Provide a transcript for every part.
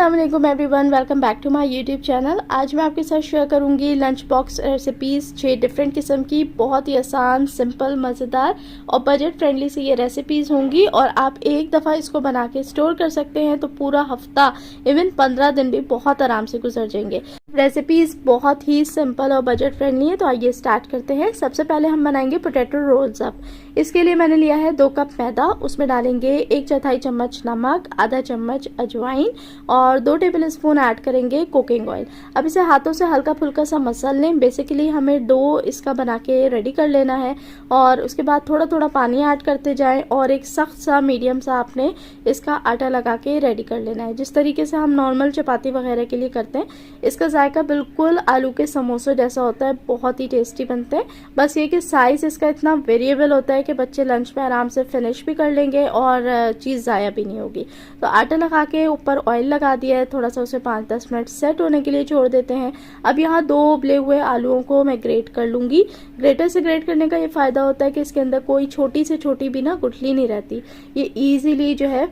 अस्सलाम वालेकुम everyone, welcome back to my YouTube channel. आज मैं आपके साथ शेयर करूंगी लंच बॉक्स रेसिपीज़। 6 डिफरेंट किस्म की बहुत ही आसान, सिंपल, मज़ेदार और बजट फ्रेंडली से ये रेसिपीज़ होंगी और आप एक दफ़ा इसको बना के स्टोर कर सकते हैं तो पूरा हफ्ता, इवन 15 दिन भी बहुत आराम से गुजर जाएंगे। रेसिपीज़ बहुत ही सिंपल और बजट फ्रेंडली है, तो आइए स्टार्ट करते हैं। सबसे पहले हम बनाएंगे पोटैटो रोल्स अप। इसके लिए मैंने लिया है 2 कप मैदा, उसमें डालेंगे 1/4 चम्मच नमक, आधा चम्मच अजवाइन और 2 टेबल स्पून ऐड करेंगे कुकिंग ऑयल। अब इसे हाथों से हल्का फुल्का सा मसल लें। बेसिकली हमें डो इसका बना के रेडी कर लेना है और उसके बाद थोड़ा थोड़ा पानी ऐड करते जाएं और एक सख्त सा मीडियम सा आपने इसका आटा लगा के रेडी कर लेना है, जिस तरीके से हम नॉर्मल चपाती वगैरह के लिए करते हैं। इसका जायका बिल्कुल आलू के समोसे जैसा होता है, बहुत ही टेस्टी बनते हैं। बस ये कि साइज इसका इतना वेरिएबल होता है कि बच्चे लंच में आराम से फिनिश भी कर लेंगे और चीज़ ज़ाया भी नहीं होगी। तो आटा लगा के ऊपर ऑयल लगा दिया है, थोड़ा सा उसे 5-10 मिनट सेट होने के लिए छोड़ देते हैं। अब यहाँ 2 उबले हुए आलूओं को मैं ग्रेट कर लूँगी। ग्रेटर से ग्रेट करने का ये फ़ायदा होता है कि इसके अंदर कोई छोटी से छोटी भी ना गुठली नहीं रहती। ये ईजीली जो है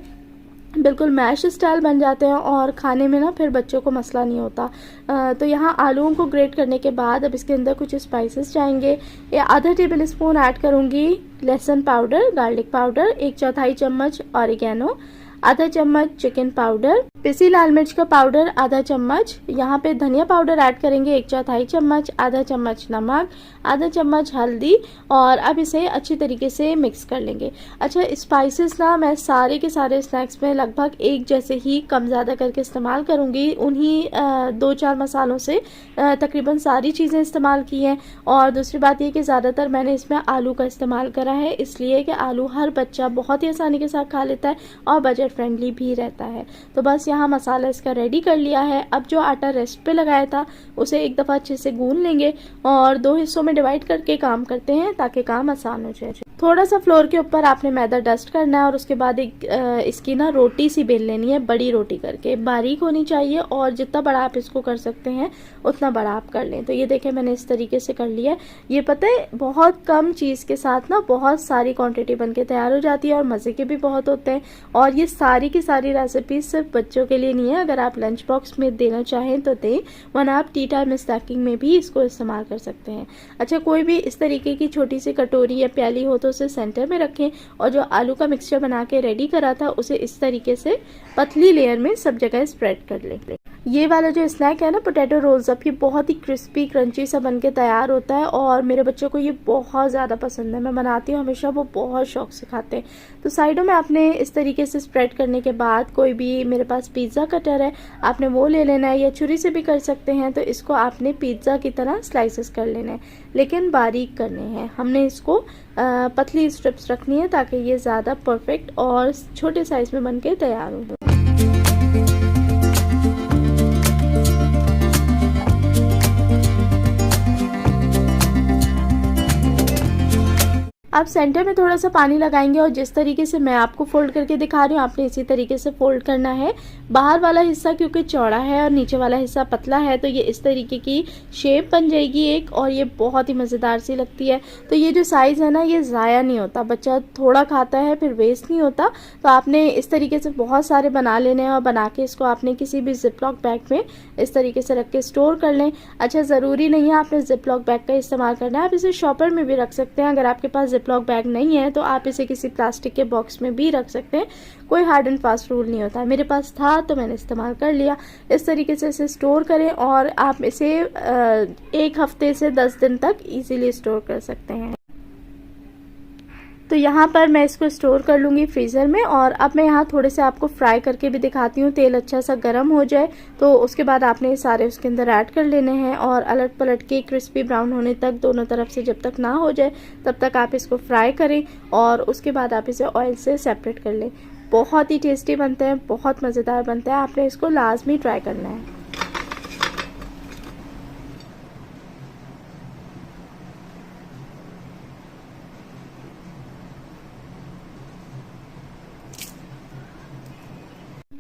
बिल्कुल मैश स्टाइल बन जाते हैं और खाने में ना फिर बच्चों को मसला नहीं होता। तो यहाँ आलूओं को ग्रेट करने के बाद अब इसके अंदर कुछ स्पाइसेस जाएंगे। आधा टेबल स्पून ऐड करूँगी लहसुन पाउडर, गार्लिक पाउडर, 1/4 चम्मच ऑरिगेनो, आधा चम्मच चिकन पाउडर, पिसी लाल मिर्च का पाउडर आधा चम्मच, यहाँ पे धनिया पाउडर ऐड करेंगे 1/4 चम्मच, आधा चम्मच नमक, आधा चम्मच हल्दी और अब इसे अच्छी तरीके से मिक्स कर लेंगे। अच्छा, स्पाइसेस ना मैं सारे के सारे स्नैक्स में लगभग एक जैसे ही कम ज़्यादा करके इस्तेमाल करूँगी। उन्हीं 2-4 मसालों से तकरीबन सारी चीज़ें इस्तेमाल की हैं। और दूसरी बात ये कि ज़्यादातर मैंने इसमें आलू का इस्तेमाल करा है, इसलिए कि आलू हर बच्चा बहुत ही आसानी के साथ खा लेता है और बजट फ्रेंडली भी रहता है। तो बस यहाँ मसाला इसका रेडी कर लिया है। अब जो आटा रेस्ट पे लगाया था उसे एक दफ़ा अच्छे से गूंद लेंगे और 2 हिस्सों में डिवाइड करके काम करते हैं ताकि काम आसान हो जाए। थोड़ा सा फ्लोर के ऊपर आपने मैदा डस्ट करना है और उसके बाद एक इसकी ना रोटी सी बेल लेनी है, बड़ी रोटी करके, बारीक होनी चाहिए और जितना बड़ा आप इसको कर सकते हैं उतना बड़ा आप कर लें। तो ये देखें मैंने इस तरीके से कर लिया है। ये पता है बहुत कम चीज़ के साथ ना बहुत सारी क्वांटिटी बन के तैयार हो जाती है और मज़े के भी बहुत होते हैं। और ये सारी की सारी रेसिपीज सिर्फ बच्चों के लिए नहीं है, अगर आप लंच बॉक्स में देना चाहें तो दें, वरना आप टी टाइम स्नैकिंग में भी इसको इस्तेमाल कर सकते हैं। अच्छा, कोई भी इस तरीके की छोटी सी कटोरी या प्याली हो तो उसे सेंटर में रखें और जो आलू का मिक्सचर बना के रेडी करा था उसे इस तरीके से पतली लेयर में सब जगह स्प्रेड कर लें। ये वाला जो स्नैक है ना पोटैटो रोल्स अप, ये बहुत ही क्रिस्पी क्रंची सा बन के तैयार होता है और मेरे बच्चों को ये बहुत ज़्यादा पसंद है। मैं बनाती हूँ हमेशा, वो बहुत शौक से खाते हैं। तो साइडों में आपने इस तरीके से स्प्रेड करने के बाद कोई भी, मेरे पास पिज़्ज़ा कटर है, आपने वो ले लेना है या छुरी से भी कर सकते हैं। तो इसको आपने पिज़्ज़ा की तरह स्लाइसेस कर लेना है, लेकिन बारीक करने हैं। हमने इसको पतली स्ट्रिप्स रखनी है ताकि ये ज़्यादा परफेक्ट और छोटे साइज़ में बन के तैयार हो। आप सेंटर में थोड़ा सा पानी लगाएंगे और जिस तरीके से मैं आपको फोल्ड करके दिखा रही हूँ आपने इसी तरीके से फोल्ड करना है। बाहर वाला हिस्सा क्योंकि चौड़ा है और नीचे वाला हिस्सा पतला है तो ये इस तरीके की शेप बन जाएगी एक, और ये बहुत ही मज़ेदार सी लगती है। तो ये जो साइज़ है ना ये ज़ाया नहीं होता, बच्चा थोड़ा खाता है फिर वेस्ट नहीं होता। तो आपने इस तरीके से बहुत सारे बना लेने हैं और बना के इसको आपने किसी भी जिपलॉक बैग में इस तरीके से रख के स्टोर कर लें। अच्छा, ज़रूरी नहीं है आपने जिपलॉक बैग का इस्तेमाल करना है, आप इसे शॉपर में भी रख सकते हैं। अगर आपके पास जिपलॉक बैग नहीं है तो आप इसे किसी प्लास्टिक के बॉक्स में भी रख सकते हैं, कोई हार्ड एंड फास्ट रूल नहीं होता। मेरे पास था तो मैंने इस्तेमाल कर लिया। इस तरीके से इसे स्टोर करें और आप इसे 1 हफ्ते से 10 दिन तक इजीली स्टोर कर सकते हैं। तो यहाँ पर मैं इसको स्टोर कर लूँगी फ्रीज़र में। और अब मैं यहाँ थोड़े से आपको फ्राई करके भी दिखाती हूँ। तेल अच्छा सा गर्म हो जाए तो उसके बाद आपने सारे उसके अंदर ऐड कर लेने हैं और अलट पलट के क्रिस्पी ब्राउन होने तक दोनों तरफ से जब तक ना हो जाए तब तक आप इसको फ्राई करें और उसके बाद आप इसे ऑयल से सेपरेट कर लें। बहुत ही टेस्टी बनते हैं, बहुत मज़ेदार बनते हैं, आपने इसको लाजमी ट्राई करना है।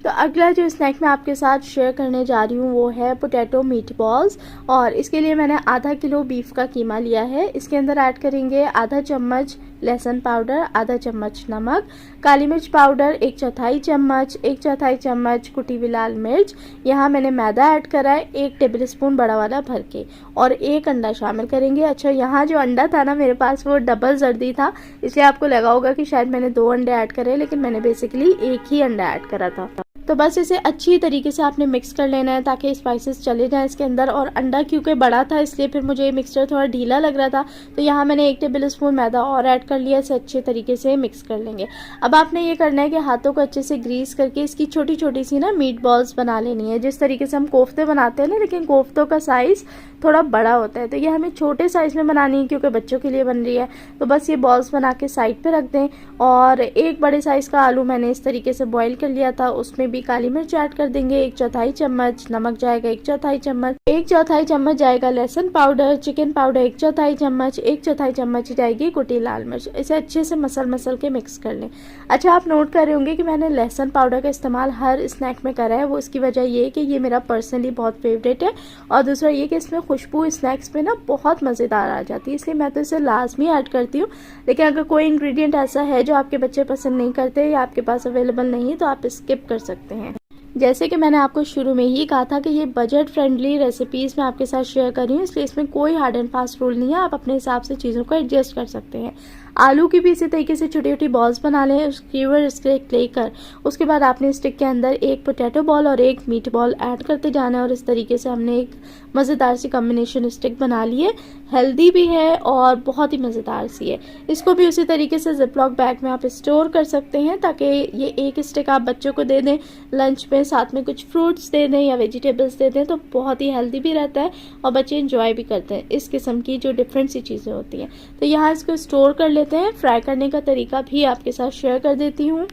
तो अगला जो स्नैक मैं आपके साथ शेयर करने जा रही हूँ वो है पोटैटो मीट बॉल्स। और इसके लिए मैंने आधा किलो बीफ का कीमा लिया है। इसके अंदर ऐड करेंगे आधा चम्मच लहसुन पाउडर आधा चम्मच, नमक, काली मिर्च पाउडर 1/4 चम्मच, 1/4 चम्मच कुटी हुई लाल मिर्च। यहाँ मैंने मैदा ऐड करा है 1 टेबलस्पून बड़ा वाला भर के, और 1 अंडा शामिल करेंगे। अच्छा, यहाँ जो अंडा था ना मेरे पास वो डबल जर्दी था, इसलिए आपको लगा होगा कि शायद मैंने 2 अंडे ऐड करे, लेकिन मैंने बेसिकली 1 ही अंडा ऐड करा था। तो बस इसे अच्छी तरीके से आपने मिक्स कर लेना है ताकि स्पाइसेस चले जाएं इसके अंदर। और अंडा क्योंकि बड़ा था इसलिए फिर मुझे ये मिक्सचर थोड़ा ढीला लग रहा था, तो यहाँ मैंने 1 टेबलस्पून मैदा और ऐड कर लिया। इसे अच्छे तरीके से मिक्स कर लेंगे। अब आपने ये करना है कि हाथों को अच्छे से ग्रीस करके इसकी छोटी छोटी सी ना मीट बॉल्स बना लेनी है, जिस तरीके से हम कोफ्ते बनाते हैं ना, लेकिन कोफ्तों का साइज़ थोड़ा बड़ा होता है, तो ये हमें छोटे साइज़ में बनानी है क्योंकि बच्चों के लिए बन रही है। तो बस ये बॉल्स बना के साइड पे रख दें। और 1 बड़े साइज़ का आलू मैंने इस तरीके से बॉईल कर लिया था, उसमें भी काली मिर्च ऐड कर देंगे 1/4 चम्मच, नमक जाएगा 1/4 चम्मच, 1/4 चम्मच जाएगा लहसुन पाउडर, चिकन पाउडर 1/4 चम्मच, 1/4 चम्मच जाएगी कुटी लाल मिर्च। इसे अच्छे से मसल के मिक्स कर लें। अच्छा, आप नोट कर रहे होंगे कि मैंने लहसुन पाउडर का इस्तेमाल हर स्नैक में करा है। वो इसकी वजह ये है कि ये मेरा पर्सनली बहुत फेवरेट है, और दूसरा ये कि इसमें खुशबू स्नैक्स में ना बहुत मज़ेदार आ जाती है, इसलिए मैं तो इसे लाजमी ऐड करती हूँ। लेकिन अगर कोई इंग्रेडिएंट ऐसा है जो आपके बच्चे पसंद नहीं करते या आपके पास अवेलेबल नहीं है तो आप स्किप कर सकते हैं। जैसे कि मैंने आपको शुरू में ही कहा था कि ये बजट फ्रेंडली रेसिपीज़ मैं आपके साथ शेयर कर रही हूँ, इसलिए इसमें कोई हार्ड एंड फास्ट रूल नहीं है, आप अपने हिसाब से चीज़ों को एडजस्ट कर सकते हैं। आलू की भी इसी तरीके से छोटी छोटी बॉल्स बना लें, स्क्यूअर स्टिक लेकर। उसके बाद आपने स्टिक के अंदर 1 पोटैटो बॉल और 1 मीट बॉल ऐड करते जाना है, और इस तरीके से हमने एक मज़ेदार सी कॉम्बिनेशन स्टिक बना ली है। हेल्दी भी है और बहुत ही मज़ेदार सी है। इसको भी उसी तरीके से जिपलॉक बैग में आप स्टोर कर सकते हैं ताकि ये एक स्टिक आप बच्चों को दे दें लंच में, साथ में कुछ फ्रूट्स दे दें या वेजिटेबल्स दे दें, तो बहुत ही हेल्दी भी रहता है और बच्चे इंजॉय भी करते हैं इस किस्म की जो डिफरेंट सी चीज़ें होती हैं। तो यहाँ इसको स्टोर कर लेते हैं। फ्राई करने का तरीका भी आपके साथ शेयर कर देती हूँ।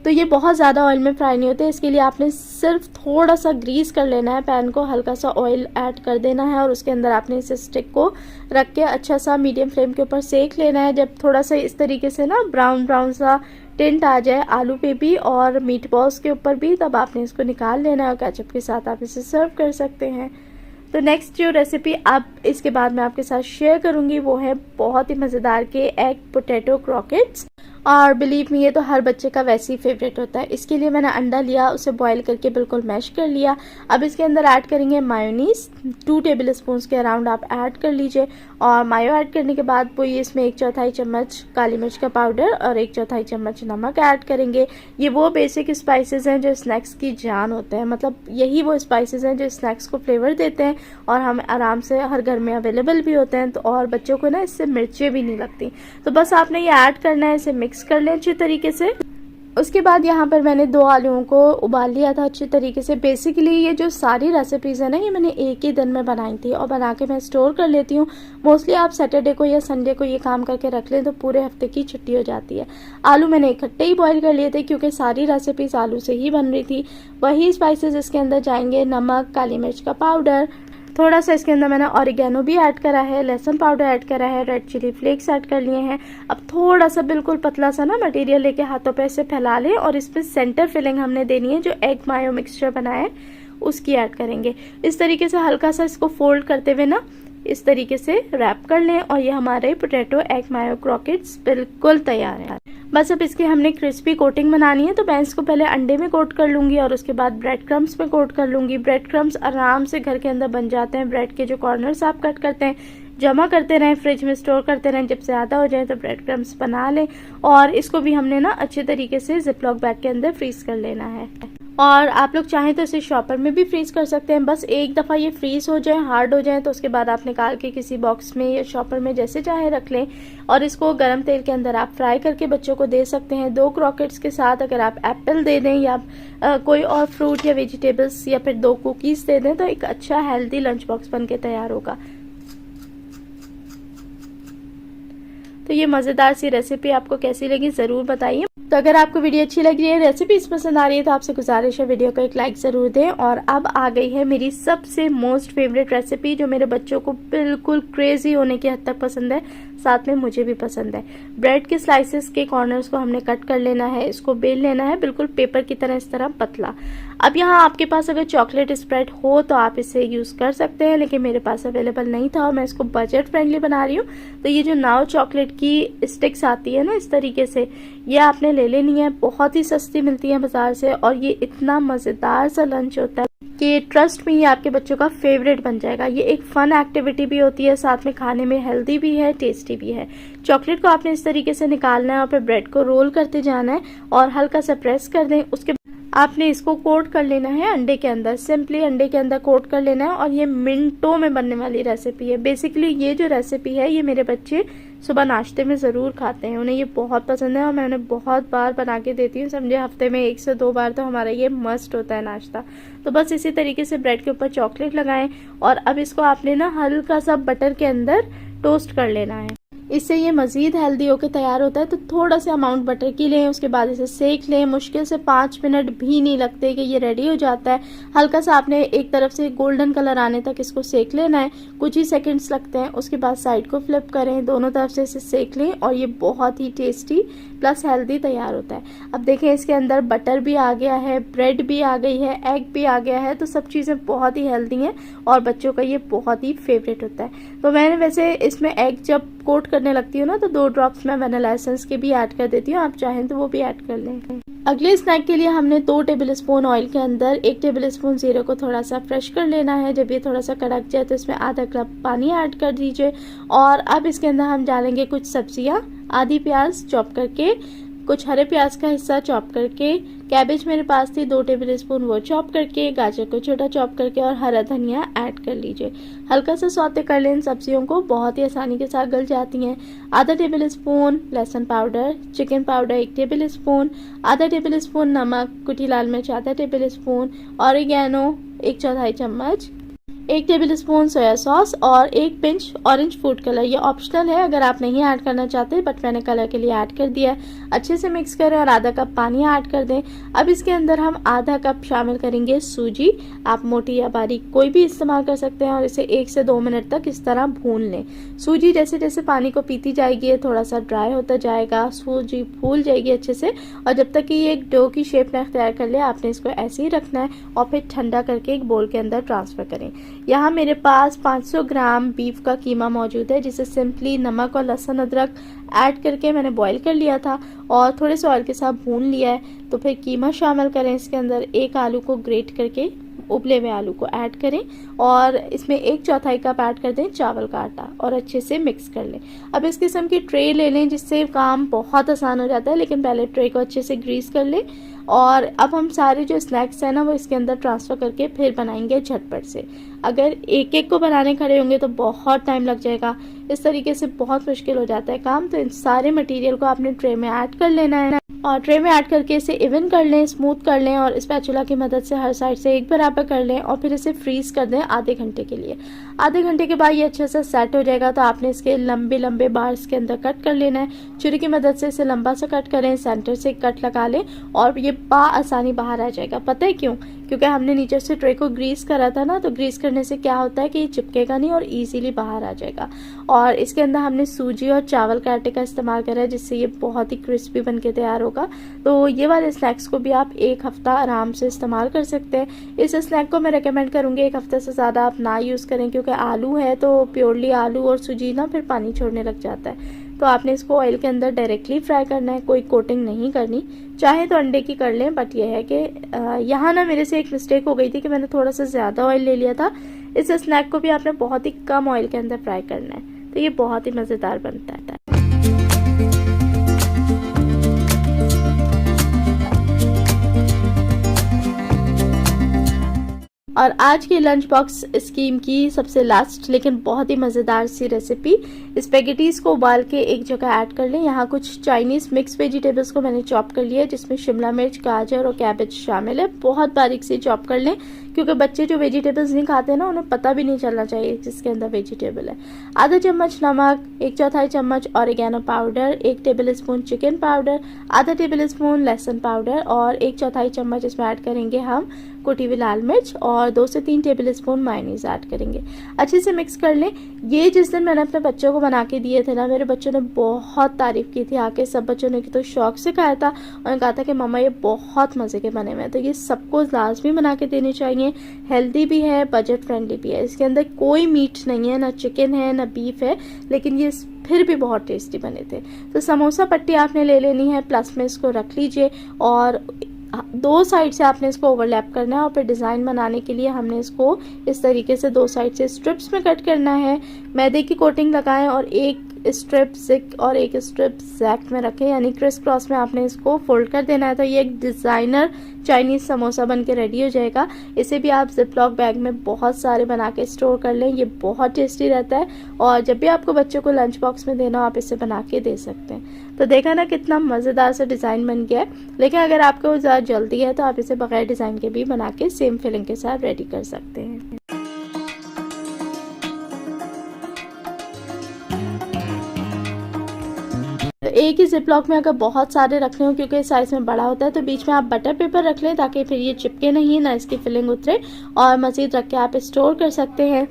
तो ये बहुत ज़्यादा ऑयल में फ्राई नहीं होते, इसके लिए आपने सिर्फ थोड़ा सा ग्रीस कर लेना है पैन को, हल्का सा ऑयल ऐड कर देना है, और उसके अंदर आपने इस स्टिक को रख के अच्छा सा मीडियम फ्लेम के ऊपर सेक लेना है। जब थोड़ा सा इस तरीके से ना ब्राउन ब्राउन सा टिंट आ जाए आलू पे भी और मीट बॉल्स के ऊपर भी, तब आपने इसको निकाल लेना है और केचप के साथ आप इसे सर्व कर सकते हैं। तो नेक्स्ट जो रेसिपी अब इसके बाद मैं आपके साथ शेयर करूंगी वो है बहुत ही मज़ेदार के एग पोटैटो क्रॉकेट्स। और बिलीव मी, ये तो हर बच्चे का वैसे ही फेवरेट होता है। इसके लिए मैंने अंडा लिया, उसे बॉईल करके बिल्कुल मैश कर लिया। अब इसके अंदर ऐड करेंगे मायोनीज़ 2 टेबलस्पून के अराउंड आप ऐड कर लीजिए। और मायो ऐड करने के बाद वो ये इसमें 1/4 चम्मच काली मिर्च का पाउडर और 1/4 चम्मच नमक ऐड करेंगे। ये वो बेसिक स्पाइसेस हैं जो स्नैक्स की जान होते हैं, मतलब यही वो स्पाइसेस हैं जो स्नैक्स को फ्लेवर देते हैं और हम आराम से हर घर में अवेलेबल भी होते हैं। तो और बच्चों को ना इससे मिर्चें भी नहीं लगती। तो बस आपने ये ऐड करना है, इसे मिक्स कर लें अच्छे तरीके से। उसके बाद यहाँ पर मैंने 2 आलूओं को उबाल लिया था अच्छे तरीके से। बेसिकली ये जो सारी रेसिपीज़ है ना, ये मैंने एक ही दिन में बनाई थी और बना के मैं स्टोर कर लेती हूँ। मोस्टली आप सैटरडे को या संडे को ये काम करके रख लें तो पूरे हफ्ते की छुट्टी हो जाती है। आलू मैंने इकट्ठे ही बॉईल कर लिए थे क्योंकि सारी रेसिपीज़ आलू से ही बन रही थी। वही स्पाइसेस इसके अंदर जाएंगे, नमक, काली मिर्च का पाउडर, थोड़ा सा इसके अंदर मैंने ऑरिगेनो भी ऐड करा है, लहसुन पाउडर ऐड करा है, रेड चिली फ्लेक्स ऐड कर लिए हैं। अब थोड़ा सा बिल्कुल पतला सा ना मटेरियल लेके हाथों पे इसे फैला लें और इसमें सेंटर फिलिंग हमने देनी है, जो एग मायो मिक्सचर बनाया है उसकी ऐड करेंगे। इस तरीके से हल्का सा इसको फोल्ड करते हुए ना इस तरीके से रैप कर लें और ये हमारे पोटैटो एग मायो क्रॉकेट्स बिल्कुल तैयार है। बस अब इसकी हमने क्रिस्पी कोटिंग बनानी है, तो मैं इसको पहले अंडे में कोट कर लूँगी और उसके बाद ब्रेड क्रम्स में कोट कर लूँगी। ब्रेड क्रम्स आराम से घर के अंदर बन जाते हैं। ब्रेड के जो कॉर्नर्स आप कट करते हैं, जमा करते रहें, फ्रिज में स्टोर करते रहें, जब ज़्यादा हो जाए तो ब्रेड क्रम्स बना लें। और इसको भी हमने ना अच्छे तरीके से जिपलॉक बैग के अंदर फ्रीज कर लेना है। और आप लोग चाहें तो इसे शॉपर में भी फ्रीज़ कर सकते हैं। बस एक दफ़ा ये फ्रीज़ हो जाए, हार्ड हो जाए, तो उसके बाद आप निकाल के किसी बॉक्स में या शॉपर में जैसे चाहे रख लें और इसको गर्म तेल के अंदर आप फ्राई करके बच्चों को दे सकते हैं। 2 क्रॉकेट्स के साथ अगर आप एप्पल दे दें या कोई और फ्रूट या वेजिटेबल्स या फिर 2 कुकीज़ दे दें तो एक अच्छा हेल्दी लंच बॉक्स बन के तैयार होगा। तो ये मज़ेदार सी रेसिपी आपको कैसी लगी ज़रूर बताइए। तो अगर आपको वीडियो अच्छी लग रही है, रेसिपीज पसंद आ रही है, तो आपसे गुजारिश है वीडियो को एक लाइक ज़रूर दें। और अब आ गई है मेरी सबसे मोस्ट फेवरेट रेसिपी जो मेरे बच्चों को बिल्कुल क्रेजी होने की हद तक पसंद है, साथ में मुझे भी पसंद है। ब्रेड के स्लाइसेस के कॉर्नर्स को हमने कट कर लेना है, इसको बेल लेना है बिल्कुल पेपर की तरह, इस तरह पतला। अब यहाँ आपके पास अगर चॉकलेट स्प्रेड हो तो आप इसे यूज़ कर सकते हैं, लेकिन मेरे पास अवेलेबल नहीं था और मैं इसको बजट फ्रेंडली बना रही हूँ। तो ये जो नाव चॉकलेट की स्टिक्स आती है ना इस तरीके से, ये आपने ले लेनी है। बहुत ही सस्ती मिलती है बाजार से और ये इतना मज़ेदार सा लंच होता है कि ट्रस्ट में ये आपके बच्चों का फेवरेट बन जाएगा। ये एक फन एक्टिविटी भी होती है, साथ में खाने में हेल्दी भी है, टेस्टी भी है। चॉकलेट को आपने इस तरीके से निकालना है और फिर ब्रेड को रोल करते जाना है और हल्का सा प्रेस कर दें। उसके आपने इसको कोट कर लेना है अंडे के अंदर, सिंपली अंडे के अंदर कोट कर लेना है और ये मिनटों में बनने वाली रेसिपी है। बेसिकली ये जो रेसिपी है ये मेरे बच्चे सुबह नाश्ते में ज़रूर खाते हैं, उन्हें ये बहुत पसंद है और मैं उन्हें बहुत बार बना के देती हूँ। समझे हफ्ते में 1 से 2 बार तो हमारा ये मस्ट होता है नाश्ता। तो बस इसी तरीके से ब्रेड के ऊपर चॉकलेट लगाएं और अब इसको आपने ना हल्का सा बटर के अंदर टोस्ट कर लेना है। इससे ये मज़ीद हेल्दी होकर तैयार होता है। तो थोड़ा सा अमाउंट बटर की लें, उसके बाद इसे सेक लें। मुश्किल से 5 मिनट भी नहीं लगते कि ये रेडी हो जाता है। हल्का सा आपने एक तरफ से गोल्डन कलर आने तक इसको सेक लेना है, कुछ ही सेकंड्स लगते हैं। उसके बाद साइड को फ्लिप करें, दोनों तरफ से इसे सेक लें और ये बहुत ही टेस्टी प्लस हेल्दी तैयार होता है। अब देखें इसके अंदर बटर भी आ गया है, ब्रेड भी आ गई है, एग भी आ गया है, तो सब चीज़ें बहुत ही हेल्दी हैं और बच्चों का ये बहुत ही फेवरेट होता है। तो मैंने वैसे इसमें एग जब कोट करने लगती हूँ ना तो 2 ड्रॉप्स मैं वैनिला एसेंस के भी ऐड कर देती हूँ, आप चाहें तो वो भी ऐड कर लें। अगले स्नैक के लिए हमने 2 टेबल स्पून ऑयल के अंदर 1 टेबल स्पून जीरे को थोड़ा सा फ्रेश कर लेना है। जब ये थोड़ा सा कड़क जाए तो इसमें आधा कप पानी ऐड कर दीजिए और अब इसके अंदर हम डालेंगे कुछ सब्जियां, आधी प्याज चॉप करके, कुछ हरे प्याज का हिस्सा चॉप करके, कैबेज मेरे पास थी 2 टेबल स्पून वो चॉप करके, गाजर को छोटा चॉप करके और हरा धनिया ऐड कर लीजिए। हल्का सा सौते कर लें इन सब्जियों को, बहुत ही आसानी के साथ गल जाती हैं। आधा टेबल स्पून लहसुन powder, chicken powder 1 table spoon, आधा टेबल स्पून नमक, कुटी लाल मिर्च आधा टेबल स्पून, ऑरिगेनो 1/4 चम्मच, 1 टेबल स्पून सोया सॉस और 1 पिंच ऑरेंज फूड कलर। ये ऑप्शनल है अगर आप नहीं ऐड करना चाहते, बट मैंने कलर के लिए ऐड कर दिया है। अच्छे से मिक्स करें और आधा कप पानी ऐड कर दें। अब इसके अंदर हम आधा कप शामिल करेंगे सूजी, आप मोटी या बारीक कोई भी इस्तेमाल कर सकते हैं और इसे 1 से 2 मिनट तक इस तरह भून लें। सूजी जैसे जैसे पानी को पीती जाएगी थोड़ा सा ड्राई होता जाएगा, सूजी फूल जाएगी अच्छे से और जब तक कि ये एक डो की शेप ना तैयार कर ले आपने इसको ऐसे ही रखना है और फिर ठंडा करके एक बोल के अंदर ट्रांसफर करें। यहाँ मेरे पास 500 ग्राम बीफ का कीमा मौजूद है जिसे सिंपली नमक और लहसुन अदरक ऐड करके मैंने बॉईल कर लिया था और थोड़े से ऑयल के साथ भून लिया है। तो फिर कीमा शामिल करें इसके अंदर, 1 आलू को ग्रेट करके उबले हुए आलू को ऐड करें और इसमें 1/4 कप ऐड कर दें चावल का आटा और अच्छे से मिक्स कर लें। अब इस किस्म की ट्रे ले लें जिससे काम बहुत आसान हो जाता है, लेकिन पहले ट्रे को अच्छे से ग्रीस कर लें और अब हम सारे जो स्नैक्स हैं ना वो इसके अंदर ट्रांसफ़र करके फिर बनाएंगे झटपट से। अगर एक एक को बनाने खड़े होंगे तो बहुत टाइम लग जाएगा, इस तरीके से बहुत मुश्किल हो जाता है काम। तो इन सारे मटेरियल को आपने ट्रे में ऐड कर लेना है और ट्रे में ऐड करके इसे इवन कर लें, स्मूथ कर लें और स्पैचुला की मदद से हर साइड से एक बराबर कर लें और फिर इसे फ्रीज कर दें आधे घंटे के लिए। आधे घंटे के बाद ये अच्छे से सेट हो जाएगा तो आपने इसके लंबे लंबे बार्स के अंदर कट कर लेना है। छुरी की मदद से इसे लंबा सा कट करें, सेंटर से कट लगा लें और ये आसानी बाहर आ जाएगा। पता है क्यों? क्योंकि हमने नीचे से ट्रे को ग्रीस करा था ना, तो ग्रीस करने से क्या होता है कि ये चिपकेगा नहीं और इजीली बाहर आ जाएगा। और इसके अंदर हमने सूजी और चावल के आटे का इस्तेमाल करा है जिससे ये बहुत ही क्रिस्पी बन के तैयार होगा। तो ये वाले स्नैक्स को भी आप 1 हफ्ता आराम से इस्तेमाल कर सकते हैं। इस स्नैक को मैं रेकमेंड करूँगी 1 हफ्ते से ज़्यादा आप ना यूज़ करें, क्योंकि आलू है तो प्योरली आलू और सूजी ना फिर पानी छोड़ने लग जाता है। तो आपने इसको ऑयल के अंदर डायरेक्टली फ्राई करना है, कोई कोटिंग नहीं करनी। चाहे तो अंडे की कर लें, बट यह है कि यहाँ ना मेरे से एक मिस्टेक हो गई थी कि मैंने थोड़ा सा ज़्यादा ऑयल ले लिया था। इस स्नैक को भी आपने बहुत ही कम ऑयल के अंदर फ्राई करना है, तो ये बहुत ही मज़ेदार बनता है। और आज की लंच बॉक्स स्कीम की सबसे लास्ट लेकिन बहुत ही मज़ेदार सी रेसिपी, स्पेगेटीज़ को उबाल के एक जगह ऐड कर लें। यहाँ कुछ चाइनीज़ मिक्स वेजिटेबल्स को मैंने चॉप कर लिया है जिसमें शिमला मिर्च, गाजर और कैबेज शामिल है। बहुत बारीक से चॉप कर लें क्योंकि बच्चे जो वेजिटेबल्स नहीं खाते ना, उन्हें पता भी नहीं चलना चाहिए जिसके अंदर वेजिटेबल है। आधा चम्मच नमक, 1/4 चम्मच oregano powder, 1 table spoon chicken powder, आधा टेबल स्पून लहसुन पाउडर और 1/4 चम्मच इसमें ऐड करेंगे हम कुटी हुई लाल मिर्च और 2 से 3 टेबल स्पून मायोनीज ऐड करेंगे। अच्छे से मिक्स कर लें। ये जिस दिन मैंने अपने बच्चों को बना के दिए थे ना, मेरे बच्चों ने बहुत तारीफ़ की थी आके। सब बच्चों ने तो शौक से खाया था और कहा था कि मम्मा ये बहुत मज़े के बने हुए हैं। तो ये सबको लाजमी बना के देने चाहिए। हेल्दी भी है, बजट फ्रेंडली भी है। इसके अंदर कोई मीट नहीं है, ना चिकन है ना बीफ है, लेकिन ये फिर भी बहुत टेस्टी बने थे। तो समोसा पट्टी आपने ले लेनी है, प्लस में इसको रख लीजिए और 2 साइड से आपने इसको ओवरलैप करना है और फिर डिज़ाइन बनाने के लिए हमने इसको इस तरीके से 2 साइड से स्ट्रिप्स में कट करना है। मैदे की कोटिंग लगाएं और एक स्ट्रिप जिग और एक स्ट्रिप जैक में रखें, यानी क्रिस क्रॉस में आपने इसको फोल्ड कर देना है। तो ये एक डिज़ाइनर चाइनीज़ समोसा बन के रेडी हो जाएगा। इसे भी आप जिपलॉक बैग में बहुत सारे बना के स्टोर कर लें, ये बहुत टेस्टी रहता है और जब भी आपको बच्चों को लंच बॉक्स में देना हो आप इसे बना के दे सकते हैं। तो देखा ना कितना मज़ेदार सा डिज़ाइन बन गया है। लेकिन अगर आपको ज़्यादा जल्दी है तो आप इसे बगैर डिज़ाइन के भी बना के सेम फिलिंग के साथ रेडी कर सकते हैं। तो एक ही जिपलॉक में अगर बहुत सारे रखने हो, क्योंकि साइज में बड़ा होता है, तो बीच में आप बटर पेपर रख लें ताकि फिर ये चिपके नहीं, ना इसकी फिलिंग उतरे और मज़ीद रख के आप स्टोर कर सकते हैं।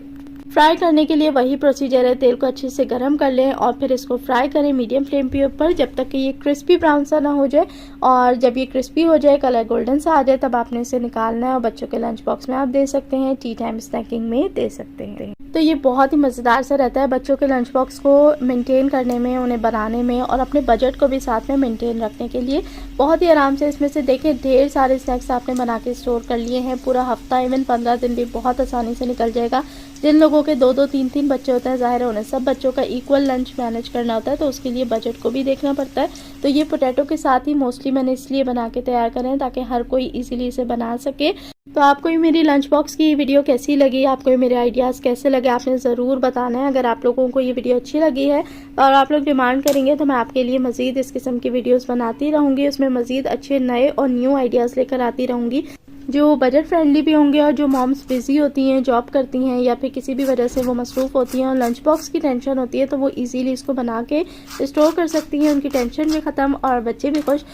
फ्राई करने के लिए वही प्रोसीजर है। तेल को अच्छे से गर्म कर लें और फिर इसको फ्राई करें मीडियम फ्लेम के ऊपर जब तक कि ये क्रिस्पी ब्राउन सा ना हो जाए। और जब ये क्रिस्पी हो जाए, कलर गोल्डन सा आ जाए, तब आपने इसे निकालना है और बच्चों के लंच बॉक्स में आप दे सकते हैं, टी टाइम स्नैकिंग में दे सकते हैं। तो ये बहुत ही मज़ेदार सा रहता है बच्चों के लंच बॉक्स को मेंटेन करने में, उन्हें बनाने में और अपने बजट को भी साथ में मेंटेन रखने के लिए बहुत ही आराम से। इसमें से देखिए ढेर सारे स्नैक्स आपने बना के स्टोर कर लिए हैं। पूरा हफ्ता, इवन 15 दिन भी बहुत आसानी से निकल जाएगा। जिन लोगों के 2-2, 3-3 बच्चे होते हैं, ज़ाहिर है उन्हें सब बच्चों का इक्वल लंच मैनेज करना होता है, तो उसके लिए बजट को भी देखना पड़ता है। तो ये पोटैटो के साथ ही मोस्टली मैंने इसलिए बना के तैयार करें ताकि हर कोई इजीली इसे बना सके। तो आपको ये मेरी लंच बॉक्स की वीडियो कैसी लगी, आपको ये मेरे आइडियाज़ कैसे लगे, आपने ज़रूर बताना है। अगर आप लोगों को ये वीडियो अच्छी लगी है और आप लोग डिमांड करेंगे तो मैं आपके लिए मज़ीद इस किस्म की वीडियोस बनाती रहूँगी। उसमें मज़ीद अच्छे नए और न्यू आइडियाज़ लेकर आती रहूँगी जो बजट फ्रेंडली भी होंगे और जो मॉम्स बिजी होती हैं, जॉब करती हैं या फिर किसी भी वजह से वो मसरूफ़ होती हैं और लंच बॉक्स की टेंशन होती है, तो वो इजीली इसको बना के स्टोर कर सकती हैं। उनकी टेंशन भी ख़त्म और बच्चे भी खुश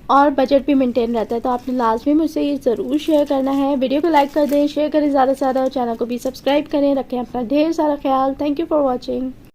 और बजट भी मेंटेन रहता है। तो आपने लाजमी मुझसे ये ज़रूर शेयर करना है। वीडियो को लाइक कर दें, शेयर करें ज़्यादा से ज़्यादा और चैनल को भी सब्सक्राइब करें। रखें अपना ढेर सारा ख्याल। Thank you for watching.